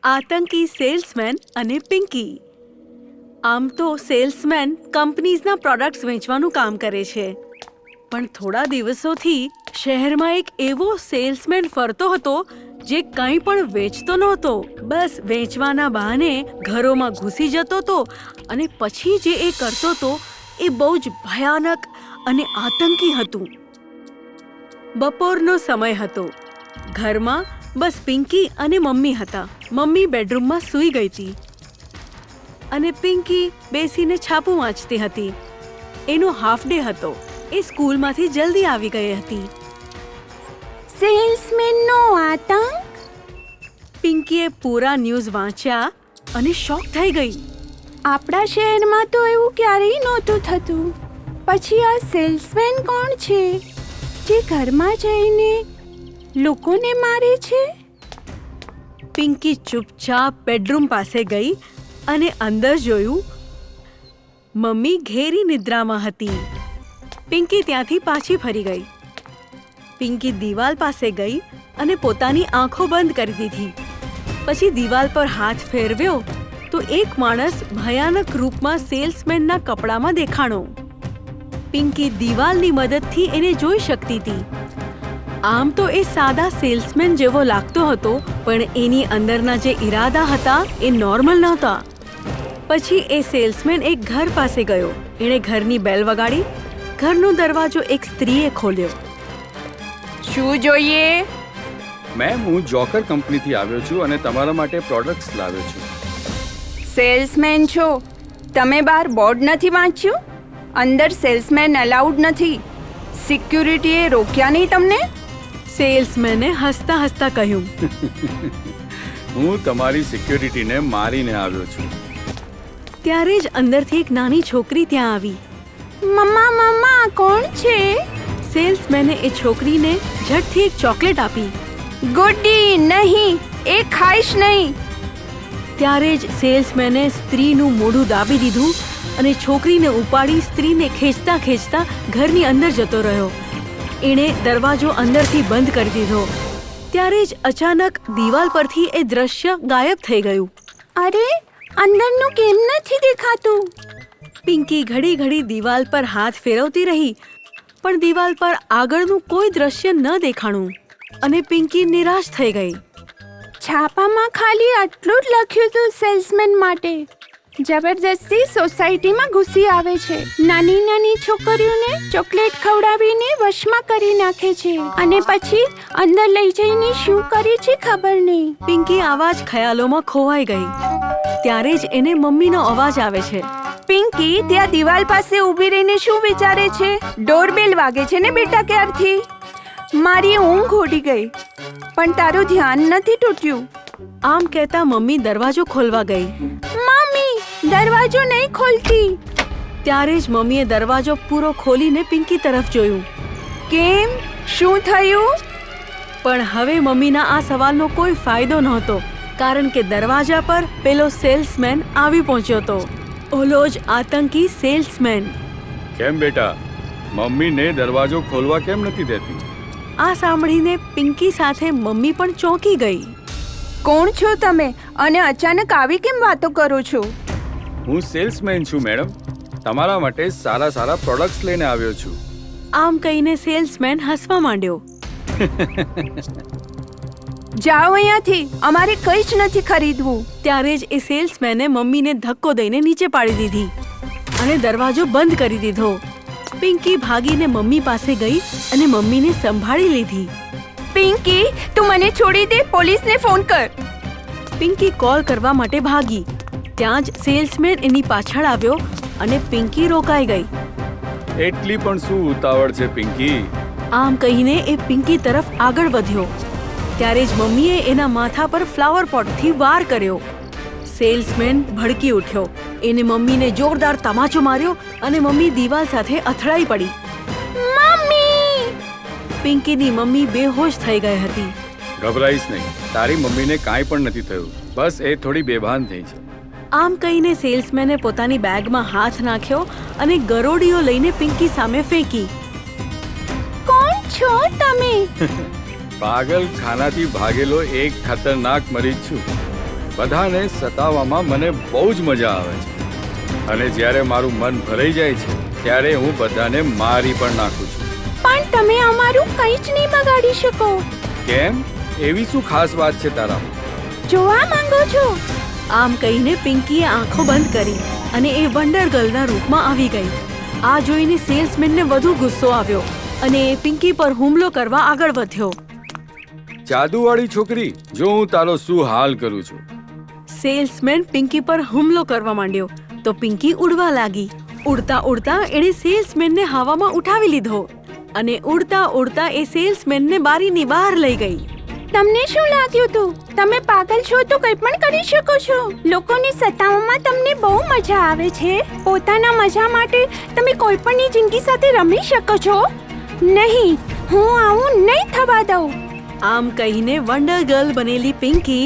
આતંકી સેલ્સમેન અને પિંકી. આમ તો સેલ્સમેન કંપનીઝના પ્રોડક્ટ્સ વેચવાનું કામ કરે છે, પણ થોડા દિવસોથી શહેરમાં એક એવો સેલ્સમેન ફરતો હતો જે કંઈ પણ વેચતો નહોતો. બસ વેચવાના બહાને ઘરોમાં ઘૂસી જતો હતો અને પછી જે એ કરતો હતો એ બહુ જ ભયાનક અને આતંકી હતું. બપોરનો સમય હતો. ઘરમાં બસ પિંકી અને મમ્મી હતા. મમ્મી બેડરૂમમાં સૂઈ ગઈ હતી અને પિંકી બેસીને છાપું વાંચતી હતી. એનો હાફ ડે હતો. એ સ્કૂલમાંથી જલ્દી આવી ગઈ હતી. સેલ્સમેનનો આતંક. પિંકીએ પૂરા ન્યૂઝ વાંચ્યા અને શોક થઈ ગઈ. આપણા શહેરમાં તો એવું ક્યારેય નહોતું થતું. પછી આ સેલ્સમેન કોણ છે જે ઘરમાં જઈને લોકોને મારે છે? પિંકી ચૂપચાપ બેડરૂમ પાસે ગઈ અને અંદર જોયું. મમ્મી ઘેરી નિદ્રામાં હતી. પિંકી ત્યાંથી પાછી ફરી ગઈ. પિંકી દિવાલ પાસે ગઈ અને પોતાની આંખો બંધ કરી દીધી. પછી દિવાલ પર હાથ ફેરવ્યો તો એક માણસ ભયાનક રૂપમાં સેલ્સમેનના કપડામાં દેખાણો. પિંકી દિવાલની મદદથી એને જોઈ શકતી હતી. આમ તો એ સાદા સેલ્સમેન જેવો લાગતો હતો, પણ એની અંદરના જે ઈરાદા હતા એ નોર્મલ નહોતા. પછી એ સેલ્સમેન એક ઘર પાસે ગયો. એણે ઘરની બેલ વગાડી. ઘરનો દરવાજો એક સ્ત્રીએ ખોલ્યો. શું જોઈએ? મેમ, હું જોકર કંપનીથી આવ્યો છું અને તમારા માટે પ્રોડક્ટ્સ લાવ્યો છું. સેલ્સમેન છો? તમે બહાર બોર્ડ નથી વાંચ્યું? અંદર સેલ્સમેન અલાઉડ નથી. સિક્યુરિટીએ રોક્યા નહીં તમને? સેલ્સમેને હસતા હસતા કહ્યું. હું તમારી સિક્યુરિટીને મારીને આવ્યો છું. ત્યારે જ અંદરથી એક નાની છોકરી ત્યાં આવી. મમ્મા મમ્મા, કોણ છે? સેલ્સમેને એ છોકરીને ઝટથી એક ચોકલેટ આપી. ગુડ્ડી નહીં, એ ખાઈશ નહીં. ત્યારે જ સેલ્સમેને સ્ત્રીનું મોઢું દાબી દીધું અને છોકરીને ઉપાડી સ્ત્રીને ખેંચતા ખેંચતા ઘરની અંદર જતો રહ્યો. એણે દરવાજો અંદરથી બંધ કરી દીધો. ત્યારે જ અચાનક દિવાલ પરથી એ દ્રશ્ય ગાયબ થઈ ગયું. અરે, અંદરનું કેમ નથી દેખાતું? પિંકી ઘડી ઘડી દિવાલ પર હાથ ફેરવતી રહી, પણ દિવાલ પર આગળનું કોઈ દ્રશ્ય ન દેખાણું અને પિંકી નિરાશ થઈ ગઈ. છાપામાં ખાલી આટલું જ લખ્યું હતું સેલ્સમેન માટે. જબરદસ્તી સોસાયટીમાં ઘૂસી આવે છે. નાની નાની છોકરીઓને ચોકલેટ ખવડાવીને વશમાં કરી નાખે છે અને પછી અંદર લઈ જઈને શું કરે છે ખબર નહીં. પિંકી આવા જ ખયાલોમાં ખોવાઈ ગઈ. ત્યારે જ એને મમ્મીનો અવાજ આવે છે. પિંકી, ત્યાં દિવાલ પાસે ઊભી રહીને શું વિચારે છે? ડોરબેલ વાગે છે ને બેટા ક્યારથી? મારી ઊંઘ ઉડી ગઈ, પણ તારું ધ્યાન નથી તૂટ્યું. આમ કહેતા મમ્મી દરવાજો ખોલવા ગઈ. મમ્મી, દરવાજો નહીં ખોલતી. ત્યારે જ મમ્મીએ દરવાજો પૂરો ખોલીને પિંકી તરફ જોયું. કેમ? શું થયું? પણ હવે મમ્મીના આ સવાલનો કોઈ ફાયદો નહોતો, કારણ કે દરવાજા પર પેલો સેલ્સમેન આવી પહોંચ્યો હતો. ઓલો જ આતંકી સેલ્સમેન. કેમ બેટા, મમ્મીને દરવાજો ખોલવા કેમ નથી દેતી? આ સાંભળીને પિંકી સાથે મમ્મી પણ ચોંકી ગઈ. કોણ છો તમે અને અચાનક આવી કેમ વાતો કરો છો? હું સેલ્સમેન છું મેડમ. તમારા માટે સારા સારા પ્રોડક્ટ્સ લઈને આવ્યો છું. આમ કહીને સેલ્સમેન હસવા માંડ્યો. જાઓ અહીંયાથી, અમારે કંઈ જ નથી ખરીદવું. ત્યારે જ એ સેલ્સમેને મમ્મીને ધક્કો દઈને નીચે પાડી દીધી અને દરવાજો બંધ કરી દીધો. પિંકી ભાગીને મમ્મી પાસે ગઈ અને મમ્મીને સંભાળી લીધી. પિંકી, તું મને છોડી દે, પોલીસને ફોન કર. પિંકી કોલ કરવા માટે ભાગી. ત્યાં જ સેલ્સમેન એની પાછળ આવ્યો અને પિંકી રોકાઈ ગઈ. એટલી પણ શું ઉતાવળ છે પિંકી? આમ કહીને એ પિંકી તરફ આગળ વધ્યો. ત્યારે જ મમ્મીએ એના માથા પર ફ્લાવર પોટથી વાર કર્યો. સેલ્સમેન ભડકી ઉઠ્યો. એને મમ્મીને જોરદાર તમાચો માર્યો અને મમ્મી દિવાલ સાથે અથડાઈ પડી. મમ્મી! પિંકીની મમ્મી બેહોશ થઈ ગઈ હતી. ગભરાઈશ નહીં, તારી મમ્મીને કાંઈ પણ નથી થયું. બસ એ થોડી બેભાન થઈ છે. આમ કહીને સેલ્સમેને પોતાની બેગમાં હાથ નાખ્યો અને ગરોળીઓ લઈને પિંકી સામે ફેંકી. કોણ છો તમે? પાગલ ખાનાથી ભાગેલો એક ખતરનાક મરીજ છું. બધાને સતાવવામાં મને બહુ જ મજા આવે છે અને જ્યારે મારું મન ભરાઈ જાય છે ત્યારે હું બધાને મારી પણ નાખું છું. પણ તમે અમારું કંઈ જ નહીં બગાડી શકો. કેમ? એવી શું ખાસ વાત છે તારામાં? જોવા માંગો છો? આમ કહીને પિંકીએ આંખો બંધ કરી અને એ વન્ડર ગર્લના રૂપમાં આવી ગઈ. આ જોઈને સેલ્સમેનને વધુ ગુસ્સો આવ્યો અને એ પિંકી પર હુમલો કરવા આગળ વધ્યો. જાદુવાળી છોકરી, જો હું તારો શું હાલ કરું છું. સેલ્સમેન પિંકી પર હુમલો કરવા માંડ્યો તો પિંકી ઉડવા લાગી. ઉડતા ઉડતા એણે સેલ્સમેનને હવામાં ઉઠાવી લીધો અને ઉડતા ઉડતા એ સેલ્સમેનને બારીની બહાર લઈ ગઈ. તમને શું લાગ્યું તું? તમે પાગલ છો તો કંઈ પણ કરી શકો છો. લોકોને સતાવવામાં તમને બહુ મજા આવે છે. પોતાના મજા માટે તમે કોઈ પણની જિંદગી સાથે રમી શકો છો. નહીં, હું આવું નહીં થવા દઉં. આમ કહીને વન્ડર ગર્લ બનેલી પિંકી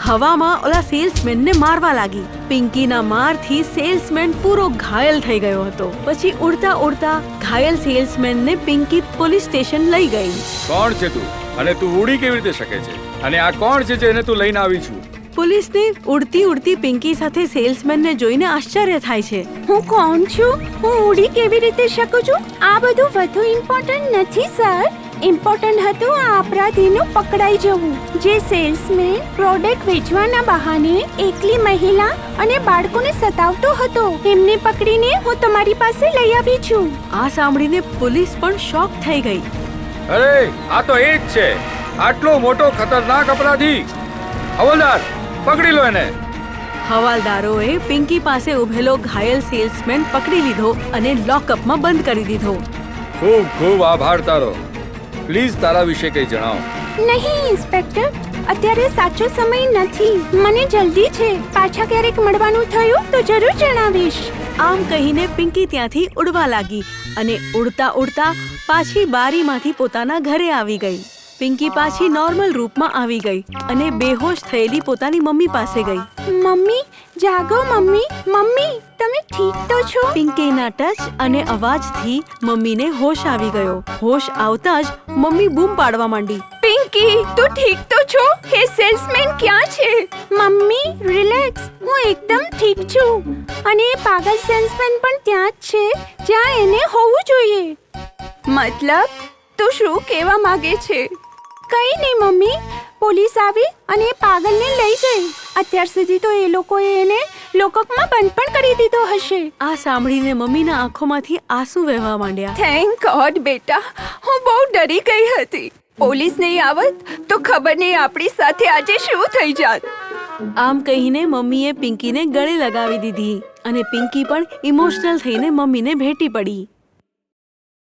હવામાં ઓલા સેલ્સમેનને મારવા લાગી. પિંકીના મારથી સેલ્સમેન પૂરો ઘાયલ થઈ ગયો હતો. પછી ઉડતા ઉડતા ઘાયલ સેલ્સમેનને પિંકી પોલીસ સ્ટેશન લઈ ગઈ. કોણ છે તું અને તું ઉડી કેવી રીતે શકે છે? અને આ કોણ છે જેને તું લઈને આવી છું? પોલીસને ઉડતી ઉડતી પિંકી સાથે સેલ્સમેનને જોઈને આશ્ચર્ય થાય છે. હું કોણ છું? હું ઉડી કેવી રીતે શકું છું? આ બધું વધુ ઇમ્પોર્ટન્ટ નથી સર. ઇમ્પોર્ટન્ટ હતું આ અપરાધીનું પકડાઈ જવું, જે સેલ્સમેન પ્રોડક્ટ વેચવાના બહાને એકલી મહિલા અને બાળકોને સતાવતો હતો. એમને પકડીને હું તમારી પાસે લઈ આવી છું. આ સાંભળીને પોલીસ પણ શોક થઈ ગઈ. અરે, આ તો એ જ છે, આટલો મોટો ખતરનાક અપરાધી. હવલદાર, પકડી લો એને. હવાલદારોએ પિંકી પાસે ઉભેલો ઘાયલ સેલ્સમેન પકડી લીધો અને લોકઅપમાં બંધ કરી દીધો. ખૂબ ખૂબ આભાર તારો. પ્લીઝ તારા વિશે કંઈ જણાવો. નહીં ઇન્સ્પેક્ટર, અત્યારે સાચો સમય નથી. મને જલ્દી છે. પાછા ક્યારેક મળવાનું થયું તો જરૂર જણાવીશ. આમ કહીને પિંકી ત્યાંથી ઉડવા લાગી અને ઉડતા ઉડતા પાછી બારીમાંથી પોતાના ઘરે આવી ગઈ. પિંકી પાછી નોર્મલ રૂપમાં આવી ગઈ અને બેહોશ થયેલી પોતાની મમ્મી પાસે ગઈ. મમ્મી, જાગો મમ્મી. મમ્મી, તમે ઠીક તો છો? પિંકીના ટચ અને અવાજથી મમ્મીને હોશ આવી ગયો. હોશ આવતા જ મમ્મી બૂમ પાડવા માંડી. પિંકી, તું ઠીક તો છો? હે સેલ્સમેન ક્યાં છે? Mummy, relax. હું એકદમ ઠીક છું. અને એ પાગલ સેલ્સમેન પણ ત્યાં જ છે જ્યાં એને હોવું જોઈએ. મતલબ, તું શું કહેવા માંગે છે? કંઈ નહીં મમ્મી. પોલીસ આવી અને એ પાગલને લઈ ગઈ. અત્યાર સુધી તો એ લોકોએ એને લોકઅપમાં બંધ પણ કરી દીધો હશે. આ સાંભળીને મમ્મીના આંખોમાંથી આંસુ વહેવા માંડ્યા. થેન્ક ગોડ બેટા, હું બહુ ડરી ગઈ હતી. પોલીસ નહીં આવત તો ખબર નહીં આપણી સાથે આજે શું થઈ જાત. આમ કહીને મમ્મીએ પિંકીને ગળે લગાવી દીધી અને પિંકી પણ ઇમોશનલ થઈને મમ્મીને ભેટી પડી.